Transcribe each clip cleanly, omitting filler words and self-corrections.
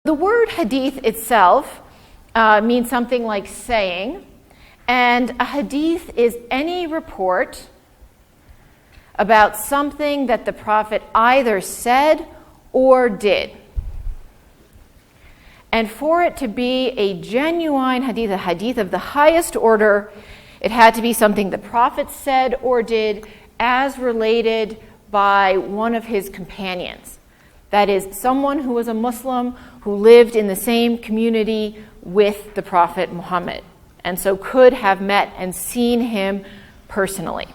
The word hadith itself means something like saying, and a hadith is any report about something that the Prophet either said or did. And for it to be a genuine hadith, a hadith of the highest order, it had to be something the Prophet said or did as related by one of his companions. That is, someone who was a Muslim who lived in the same community with the Prophet Muhammad, and so could have met and seen him personally.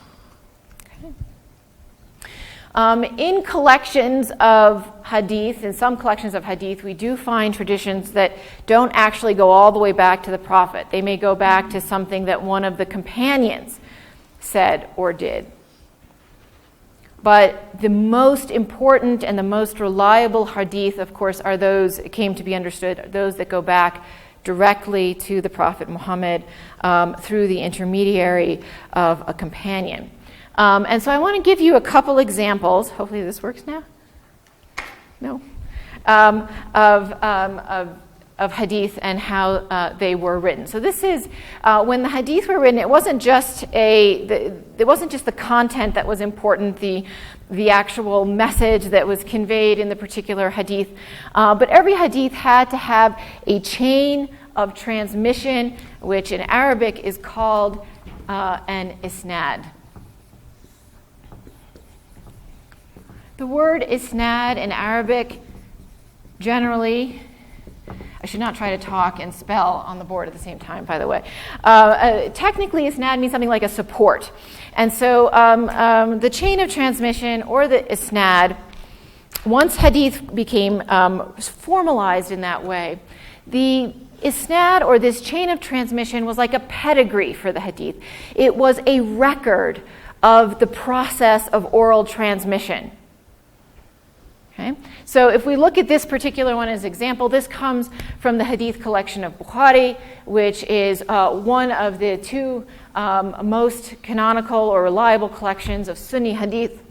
In collections of hadith, in some collections of hadith, we do find traditions that don't actually go all the way back to the Prophet. They may go back to something that one of the companions said or did. But the most important and the most reliable hadith, of course, are those, it came to be understood, those that go back directly to the Prophet Muhammad through the intermediary of a companion. And so I want to give you a couple examples, hopefully this works now, no, of hadith and how they were written. So this is, when the hadith were written, it wasn't just the content that was important, the actual message that was conveyed in the particular hadith, but every hadith had to have a chain of transmission, which in Arabic is called an Isnad. The word Isnad in Arabic generally, I should not try to talk and spell on the board at the same time, by the way. Technically, Isnad means something like a support. And so the chain of transmission, or the Isnad, once hadith became formalized in that way, the Isnad, or this chain of transmission, was like a pedigree for the hadith. It was a record of the process of oral transmission. Okay. So if we look at this particular one as an example, this comes from the Hadith collection of Bukhari, which is one of the two most canonical or reliable collections of Sunni Hadith.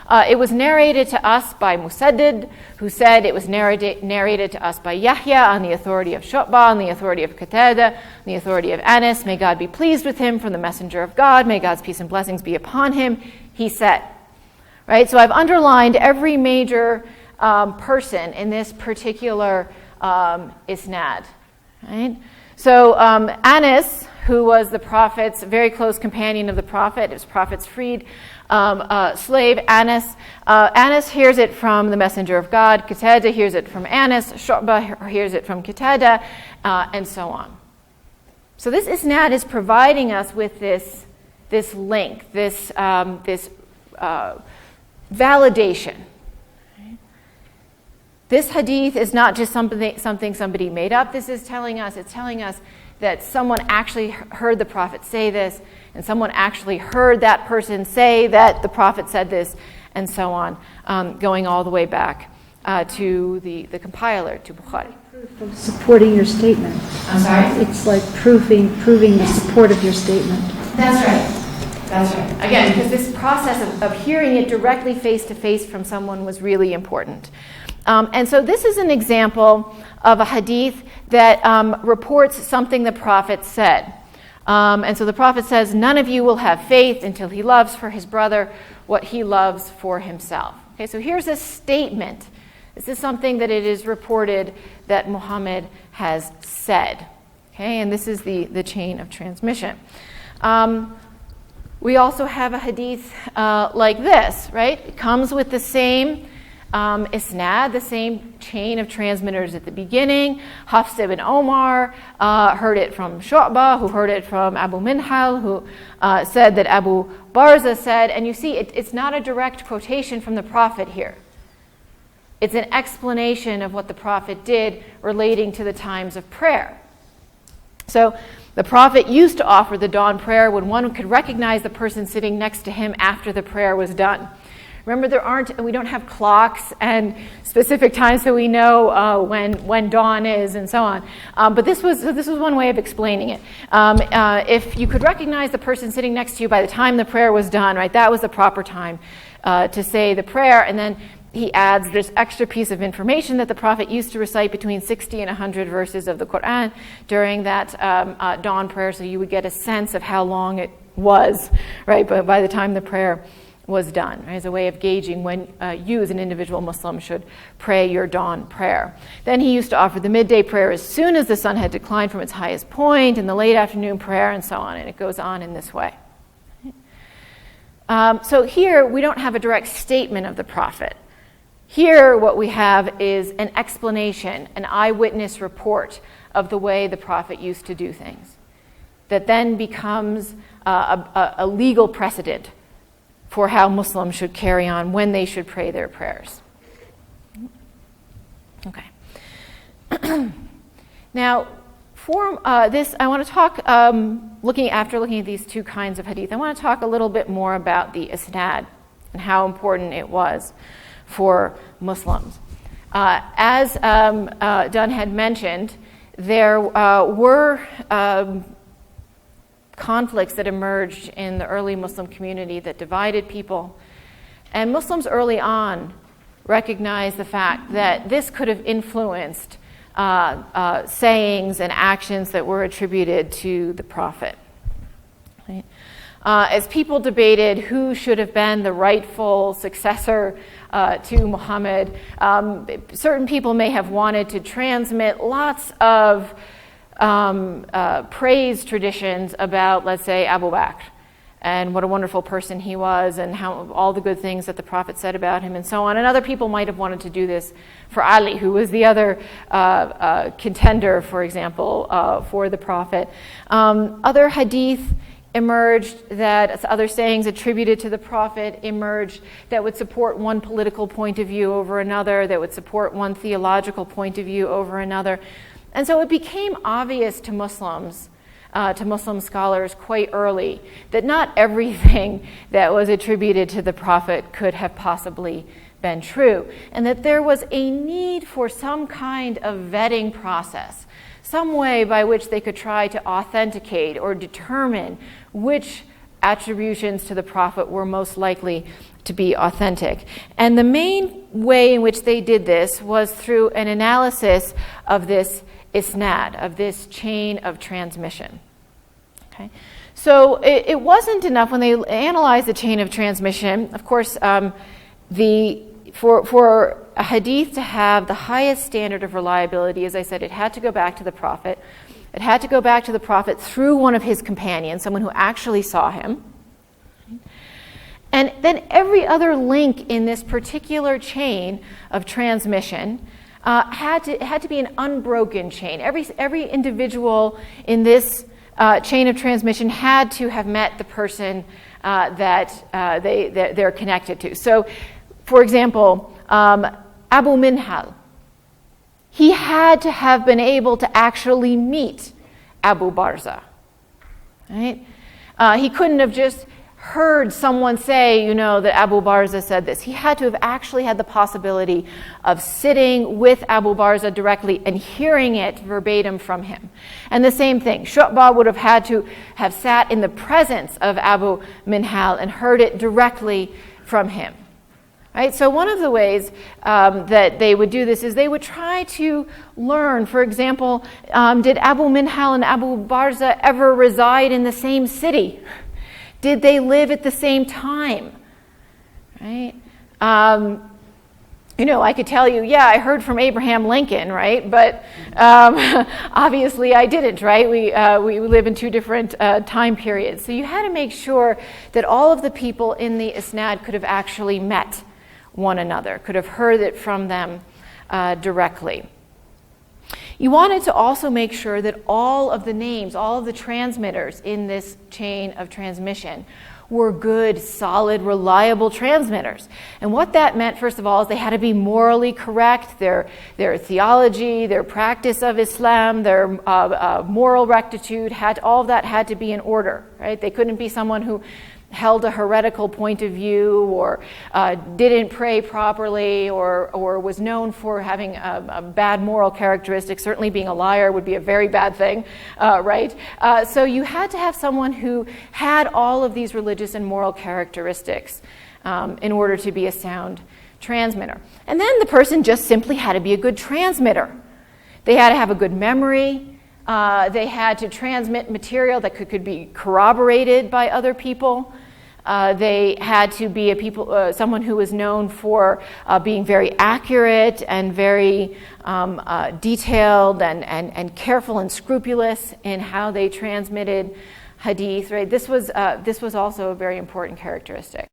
It was narrated to us by Musaddid, who said it was narrated to us by Yahya on the authority of Shu'bah, on the authority of Qatada, on the authority of Anas. May God be pleased with him, from the messenger of God. May God's peace and blessings be upon him. He said. Right, so I've underlined every major person in this particular Isnad. Right? So Anas, who was the Prophet's very close companion of the Prophet, his Prophet's freed slave, Anas hears it from the Messenger of God. Qatada hears it from Anas. Shu'bah hears it from Qatada, and so on. So this Isnad is providing us with this link, this validation. This hadith is not just something somebody made up. It's telling us that someone actually heard the Prophet say this, and someone actually heard that person say that the Prophet said this, and so on, going all the way back to the compiler, to Bukhari. Proof of supporting your statement. I'm sorry? It's like proving the support of your statement. That's right. That's right. Again, because this process of hearing it directly face-to-face from someone was really important. And so this is an example of a hadith that reports something the Prophet said. And so the Prophet says, none of you will have faith until he loves for his brother what he loves for himself. Okay, so here's a statement. This is something that it is reported that Muhammad has said. Okay, and this is the chain of transmission. We also have a hadith like this, right? It comes with the same Isnad, the same chain of transmitters at the beginning. Hafs ibn Omar heard it from Shu'bah, who heard it from Abu Minhal, who said that Abu Barza said, and you see, it's not a direct quotation from the Prophet here. It's an explanation of what the Prophet did relating to the times of prayer. So the Prophet used to offer the dawn prayer when one could recognize the person sitting next to him after the prayer was done. Remember, we don't have clocks and specific times so we know when dawn is and so on. But this was one way of explaining it. If you could recognize the person sitting next to you by the time the prayer was done, right, that was the proper time to say the prayer, and then he adds this extra piece of information that the Prophet used to recite between 60 and 100 verses of the Quran during that dawn prayer, so you would get a sense of how long it was, right? But by the time the prayer was done, right, as a way of gauging when you as an individual Muslim should pray your dawn prayer. Then he used to offer the midday prayer as soon as the sun had declined from its highest point, and the late afternoon prayer, and so on, and it goes on in this way. So here we don't have a direct statement of the Prophet. Here what we have is an explanation, an eyewitness report of the way the Prophet used to do things, that then becomes a legal precedent for how Muslims should carry on when they should pray their prayers. Okay. Now, for this, I want to talk, looking at these two kinds of hadith, I want to talk a little bit more about the Isnad and how important it was for Muslims. As Dunn had mentioned, there were conflicts that emerged in the early Muslim community that divided people. And Muslims early on recognized the fact that this could have influenced sayings and actions that were attributed to the Prophet. Right? As people debated who should have been the rightful successor to Muhammad, certain people may have wanted to transmit lots of praise traditions about, let's say, Abu Bakr, and what a wonderful person he was, and how all the good things that the Prophet said about him, and so on. And other people might have wanted to do this for Ali, who was the other contender, for example, for the Prophet. Other hadith emerged, that other sayings attributed to the Prophet emerged that would support one political point of view over another, that would support one theological point of view over another. And so it became obvious to Muslims, to Muslim scholars quite early, that not everything that was attributed to the Prophet could have possibly been true, and that there was a need for some kind of vetting process, some way by which they could try to authenticate or determine which attributions to the Prophet were most likely to be authentic. And the main way in which they did this was through an analysis of this Isnad, of this chain of transmission. Okay? So it wasn't enough when they analyzed the chain of transmission. Of course, for a hadith to have the highest standard of reliability, as I said, it had to go back to the Prophet. It had to go back to the Prophet through one of his companions, someone who actually saw him. And then every other link in this particular chain of transmission had to be an unbroken chain. Every individual in this chain of transmission had to have met the person that they're connected to. So, for example, Abu Minhal, he had to have been able to actually meet Abu Barza. Right? He couldn't have just heard someone say, that Abu Barza said this. He had to have actually had the possibility of sitting with Abu Barza directly and hearing it verbatim from him. And the same thing, Shu'bah would have had to have sat in the presence of Abu Minhal and heard it directly from him. Right? So one of the ways that they would do this is they would try to learn, for example, did Abu Minhal and Abu Barza ever reside in the same city? Did they live at the same time? Right? I could tell you, I heard from Abraham Lincoln, right? But obviously I didn't, right? We live in two different time periods. So you had to make sure that all of the people in the Isnad could have actually met one another, could have heard it from them directly. You wanted to also make sure that all of the names, all of the transmitters in this chain of transmission were good, solid, reliable transmitters. And what that meant, first of all, is they had to be morally correct. Their theology, their practice of Islam, their moral rectitude, all of that had to be in order, right? They couldn't be someone who held a heretical point of view, or didn't pray properly, or was known for having a bad moral characteristic. Certainly being a liar would be a very bad thing, right? So you had to have someone who had all of these religious and moral characteristics in order to be a sound transmitter. And then the person just simply had to be a good transmitter. They had to have a good memory. They had to transmit material that could be corroborated by other people. They had to be someone who was known for being very accurate and very detailed and careful and scrupulous in how they transmitted hadith. Right? This was also a very important characteristic.